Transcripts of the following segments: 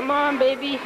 Come on, baby.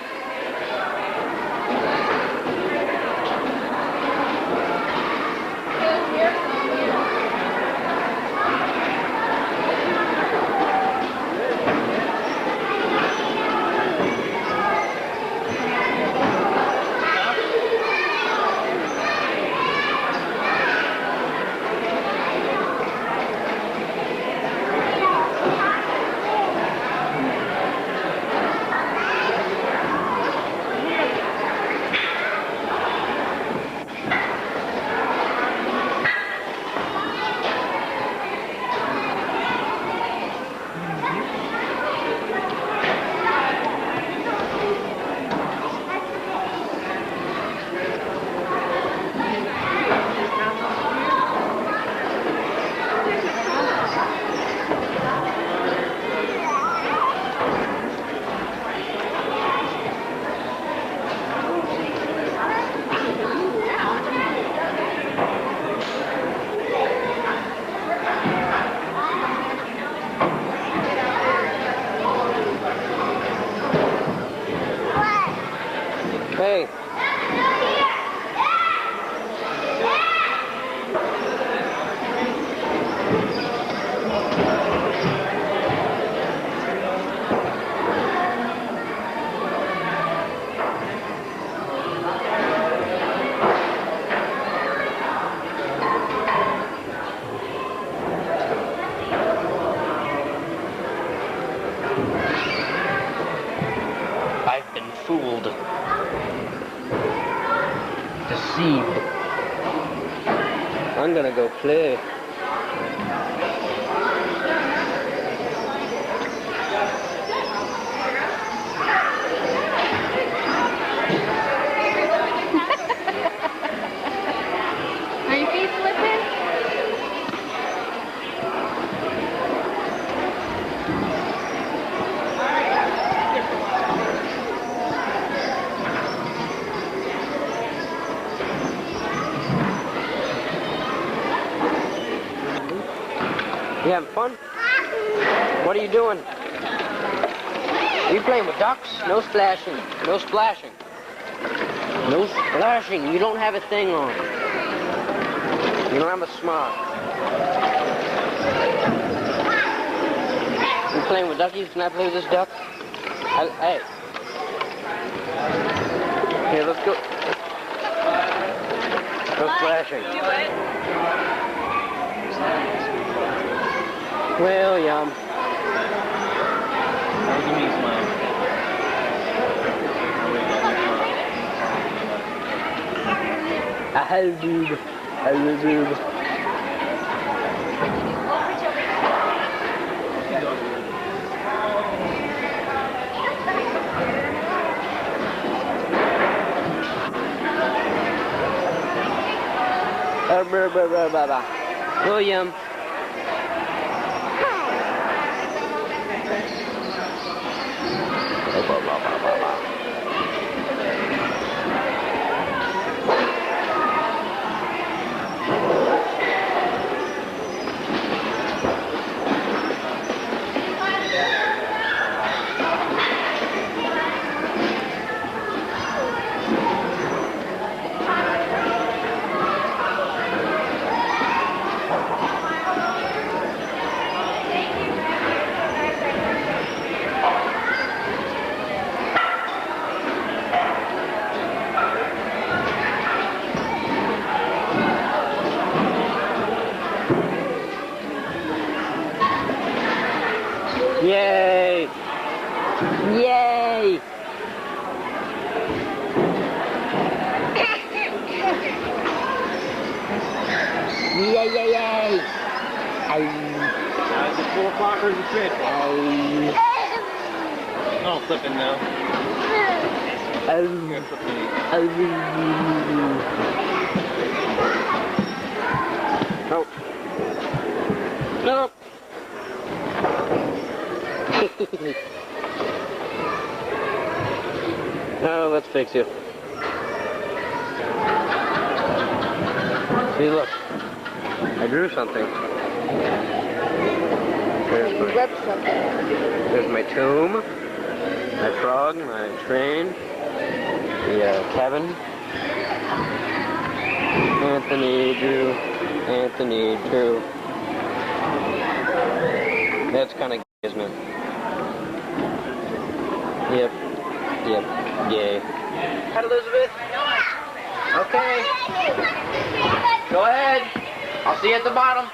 Hey. I've been fooled. Deceived. I'm gonna go play. Are your feet slipping? You having fun? What are you doing? Are you playing with ducks? No splashing. No splashing. No splashing. You don't have a thing on. You don't have a smart. You playing with duckies? Can I play with this duck? Hey. Here, let's go. No splashing. William. Give me a smile. Hello, dude. Hello, dude. William. Yay! Yay! Yay, yay, yay! Is it 4 o'clock or is it 6? Oh, flipping now. You're flipping. Nope. Nope. Oh, let's fix you. See, look. I drew something. There's my tomb. my frog, my train, the cabin. Anthony, Drew. That's kind of gay, isn't it? Yep, gay. Hi, Elizabeth. Okay. Go ahead. I'll see you at the bottom.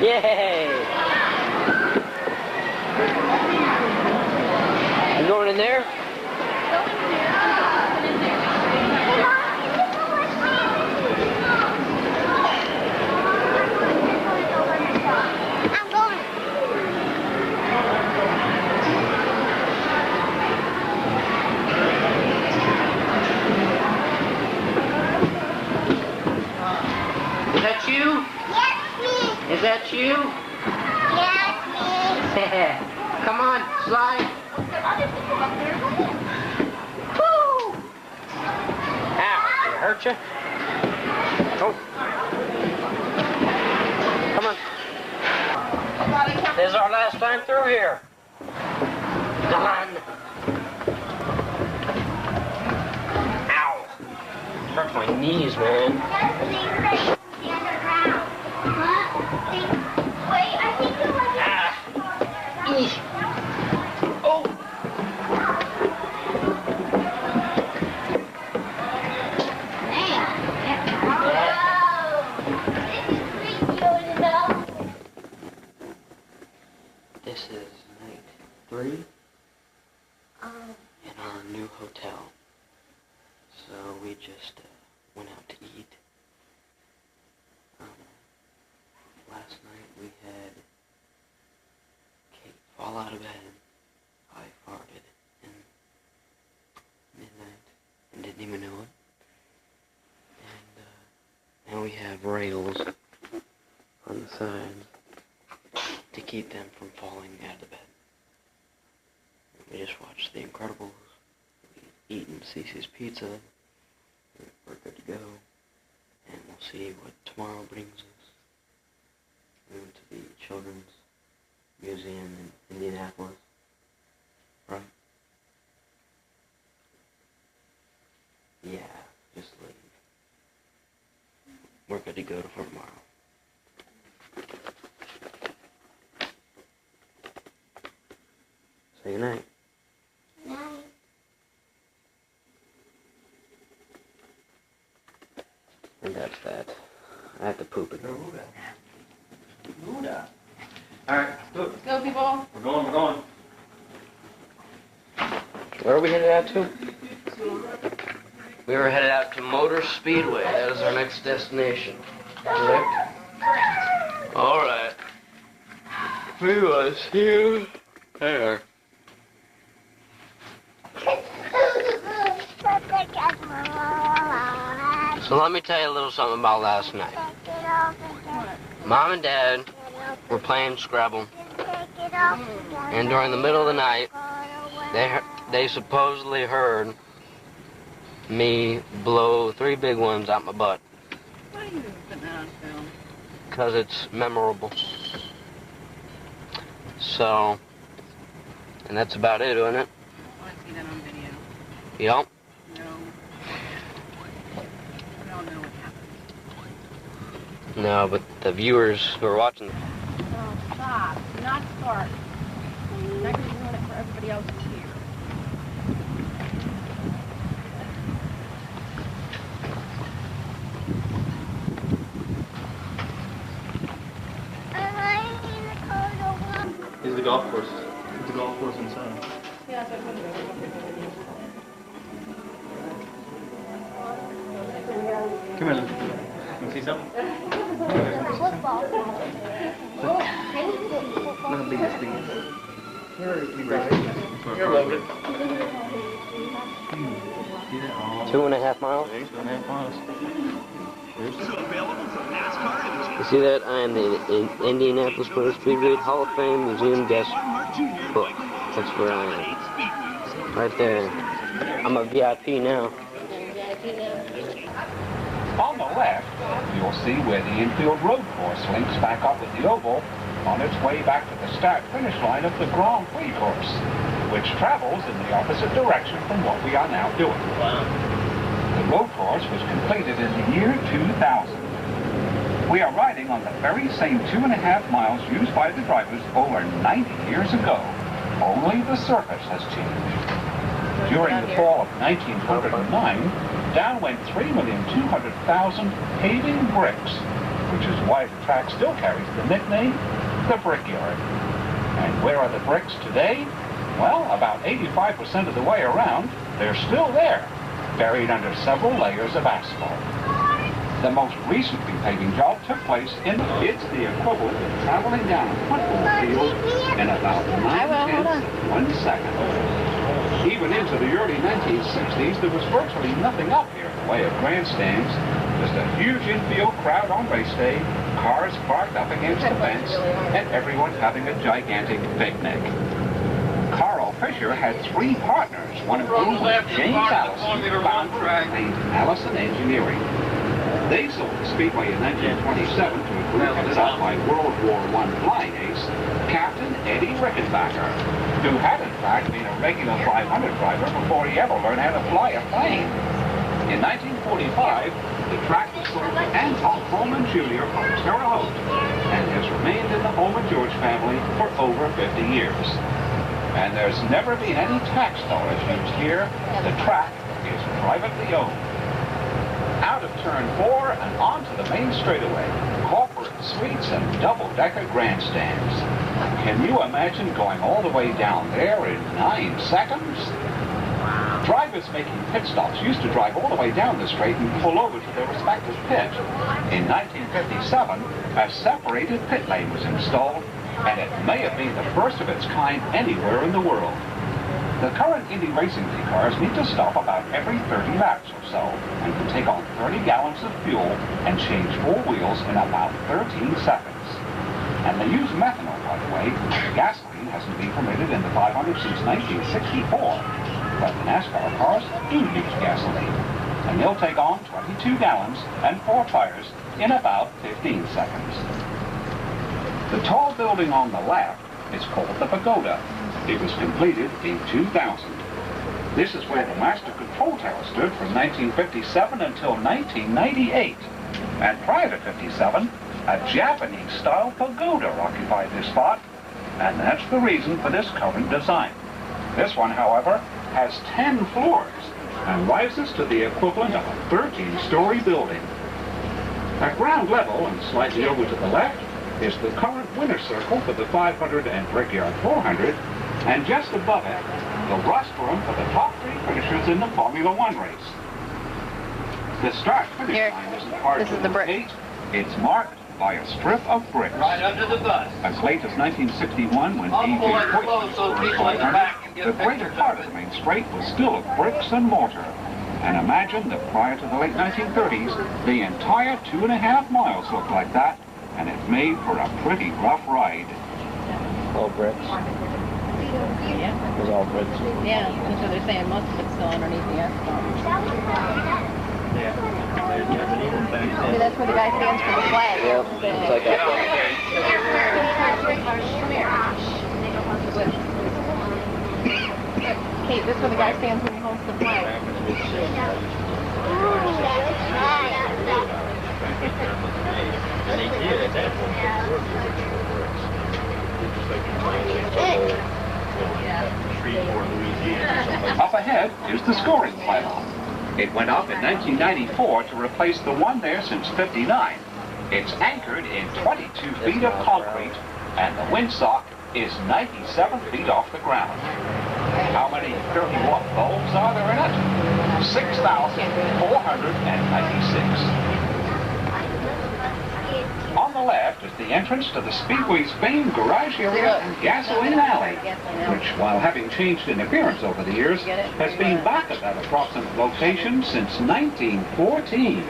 Yay! You going in there? Is that you? Yes, me. Is that you? Yes, me. Come on, slide. Woo! Ow, did it hurt you? Oh. Come on. This is our last time through here. Come on. Ow. Hurt my knees, man. Oh! This is night 3 in our new hotel. So we just went out to eat. Last night we had Kate fall out of bed. I farted in midnight and didn't even know it. And now we have rails on the sides to keep them from falling out of the bed. We just watched The Incredibles. We've eaten Cece's pizza. We're good to go. And we'll see what tomorrow brings us. We went to the Children's Museum in Indianapolis. Right? Yeah, just leave. We're good to go for tomorrow. Say goodnight. Night. And that's that. I have to poop again. Alright, Go, people. we're going. Where are we headed out to? We were headed out to Motor Speedway. That is our next destination. Correct? Alright. We will see you there. So let me tell you a little something about last night. Mom and Dad were playing Scrabble, and during the middle of the night, they supposedly heard me blow 3 big ones out my butt. Why are you putting that on film? Because it's memorable. So, and that's about it, isn't it? I want to see that on video. You don't? No. We all know what happened. No, but the viewers who are watching. Oh, stop. Do not start. You're not going to ruin it for everybody else who's here. Here's the golf course. There's a golf course inside. Yeah, that's what Come here, Lou. Want to see something? Football. Look how big this thing is. You're lovely. See that? Oh. 2.5 miles? 2.5 miles. You see that? I am the Indianapolis Motor Speedway Hall of Fame Museum Guest Book. That's where I am. Right there. I'm a VIP now. On the left, you'll see where the infield road course links back up with the oval on its way back to the start-finish line of the Grand Prix course, which travels in the opposite direction from what we are now doing. The road course was completed in the year 2000. We are riding on the very same 2.5 miles used by the drivers over 90 years ago. Only the surface has changed. During the fall of 1909, down went 3,200,000 paving bricks, which is why the track still carries the nickname, the Brickyard. And where are the bricks today? Well, about 85% of the way around, they're still there, buried under several layers of asphalt. The most recent repaving job took place in it's the equivalent of traveling down a football field in about 9/10 of 1 second. Even into the early 1960s, there was virtually nothing up here in the way of grandstands. Just a huge infield crowd on race day, cars parked up against the fence, and everyone having a gigantic picnic. Carl Fisher had 3 partners, one of whom was James Allison, founder of Allison Engineering. They sold the Speedway in 1927 to a group headed up by World War I flying ace, Captain Eddie Rickenbacker, who had in fact been a regular 500 driver before he ever learned how to fly a plane. In 1945, the track was sold to Anton Holman Jr. from Terre Haute and has remained in the Holman George family for over 50 years. And there's never been any tax dollars used here. The track is privately owned. Out of turn 4 and onto the main straightaway, corporate suites and double-decker grandstands. Can you imagine going all the way down there in 9 seconds? Drivers making pit stops used to drive all the way down the straight and pull over to their respective pit. In 1957, a separated pit lane was installed, and it may have been the first of its kind anywhere in the world. The current Indy racing cars need to stop about every 30 laps or so, and can take on 30 gallons of fuel and change 4 wheels in about 13 seconds. And they use methanol, by the way. Gasoline hasn't been permitted in the 500 since 1964. But the NASCAR cars do use gasoline, and they'll take on 22 gallons and 4 tires in about 15 seconds. The tall building on the left is called the Pagoda. It was completed in 2000. This is where the Master Control Tower stood from 1957 until 1998. And prior to 57, a Japanese-style pagoda occupied this spot, and that's the reason for this current design. This one, however, has 10 floors and rises to the equivalent of a 13-story building. At ground level and slightly over to the left is the current winner's circle for the 500 and Brickyard 400, and just above it, the rostrum for the top 3 finishers in the Formula 1 race. The start-finish line isn't hard to locate. It's marked by a strip of bricks. Right under the bus. As late as 1961, when E.J. Hoyt was first 500, the greater part of the main straight was still of bricks and mortar. And imagine that prior to the late 1930s, the entire 2.5 miles looked like that, and it made for a pretty rough ride. All bricks. Yeah. It was all bricks. Yeah, and so they're saying most of it's still underneath the asphalt. See, that's where the guy stands for the flag. Yep, it's like that. Kate, this is where the guy stands when he holds the flag. Up ahead is the scoring pylon. It went up in 1994 to replace the one there since '59. It's anchored in 22 feet of concrete, and the windsock is 97 feet off the ground. How many 30-watt bulbs are there in it? 6,496. On the left is the entrance to the Speedway's famed garage area and gasoline alley, which, while having changed in appearance over the years, has been back at that approximate location since 1914.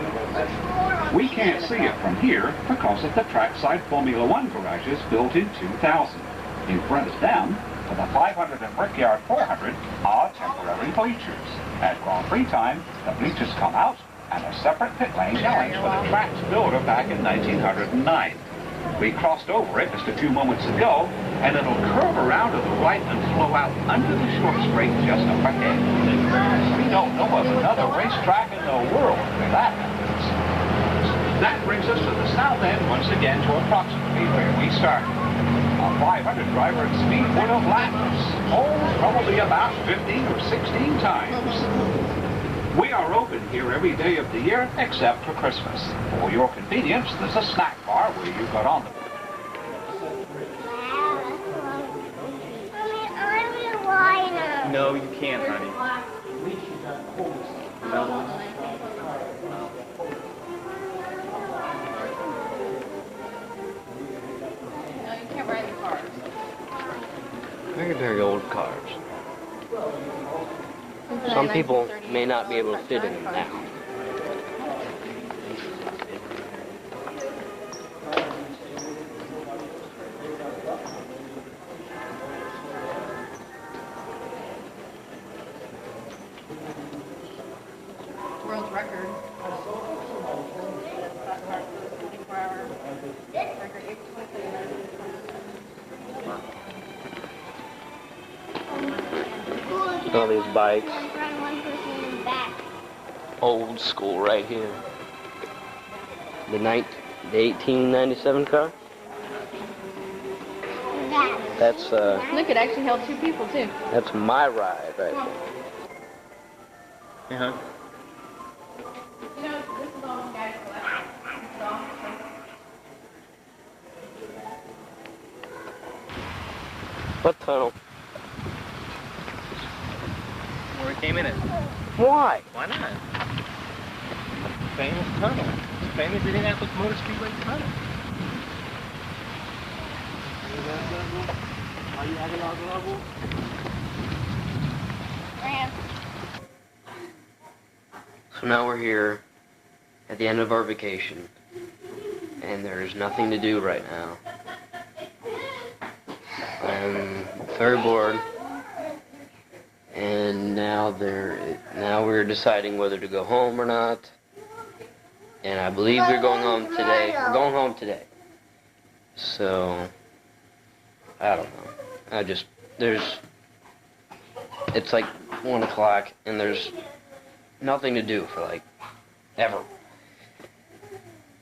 We can't see it from here because of the trackside Formula One garages built in 2000. In front of them, for the 500 and Brickyard 400, are temporary bleachers. At Grand Prix time, the bleachers come out and a separate pit lane joins with the track's builder back in 1909. We crossed over it just a few moments ago, and it'll curve around to the right and flow out under the short straight just up ahead. We don't know of another racetrack in the world where that happens. That brings us to the south end once again to approximately where we started. A 500 driver at speed would have lapped us, probably about 15 or 16 times. We are open here every day of the year except for Christmas. For your convenience, there's a snack bar where you got on the... No, you can't, honey. No, you can't ride the cars. Very, very old cars. Some people may not be able to fit in them now. World record. 24-hour record. All these bikes. Old school right here. The 1897 car? That's Look, it actually held 2 people too. that's my ride right there. Yeah. You know, this is all the guys left. This is all. What tunnel? Where we came in it. Why? Why not? Famous tunnel. It's famous Indianapolis Motor Speedway tunnel. So now we're here at the end of our vacation, and there's nothing to do right now. I'm very bored, and now we're deciding whether to go home or not. And I believe we're going home today. We're going home today. So I don't know. It's like 1 o'clock, and there's nothing to do for like ever.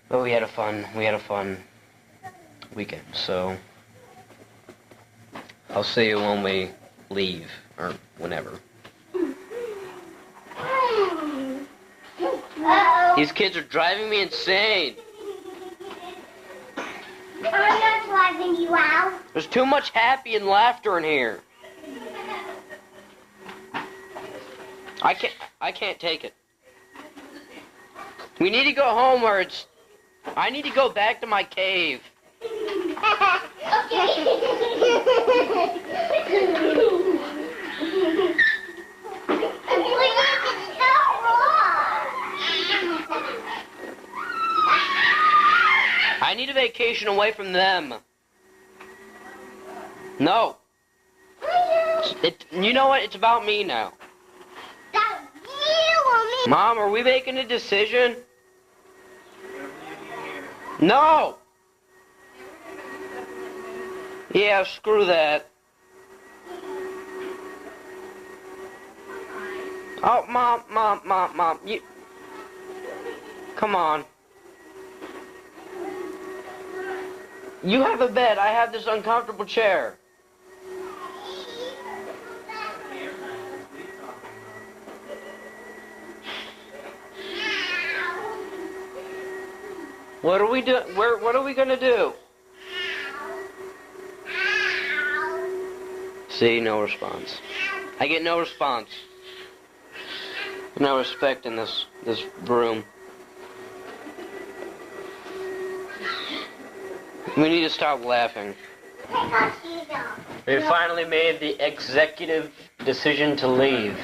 But we had a fun weekend. So I'll see you when we leave, or whenever. These kids are driving me insane. I'm not driving you out. There's too much happy and laughter in here. I can't take it. We need to go home, or I need to go back to my cave. I need a vacation away from them. No. You know what? It's about me now. Mom, are we making a decision? No. Yeah, screw that. Oh, Mom, you... Come on. You have a bed, I have this uncomfortable chair. What are we doing? What are we gonna do? See, no response. I get no response. No respect in this room. We need to stop laughing. We finally made the executive decision to leave.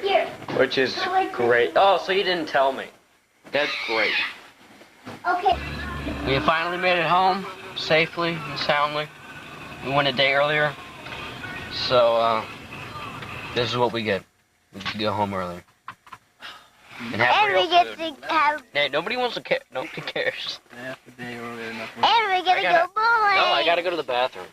Here. Which is great. Oh, so you didn't tell me. That's great. Okay. We finally made it home safely and soundly. We went a day earlier, so this is what we get. We get to go home early. And we get to have. Hey, nobody wants to care. Nobody cares. Half a day earlier enough. And we get to go bowling. No, I gotta go to the bathroom.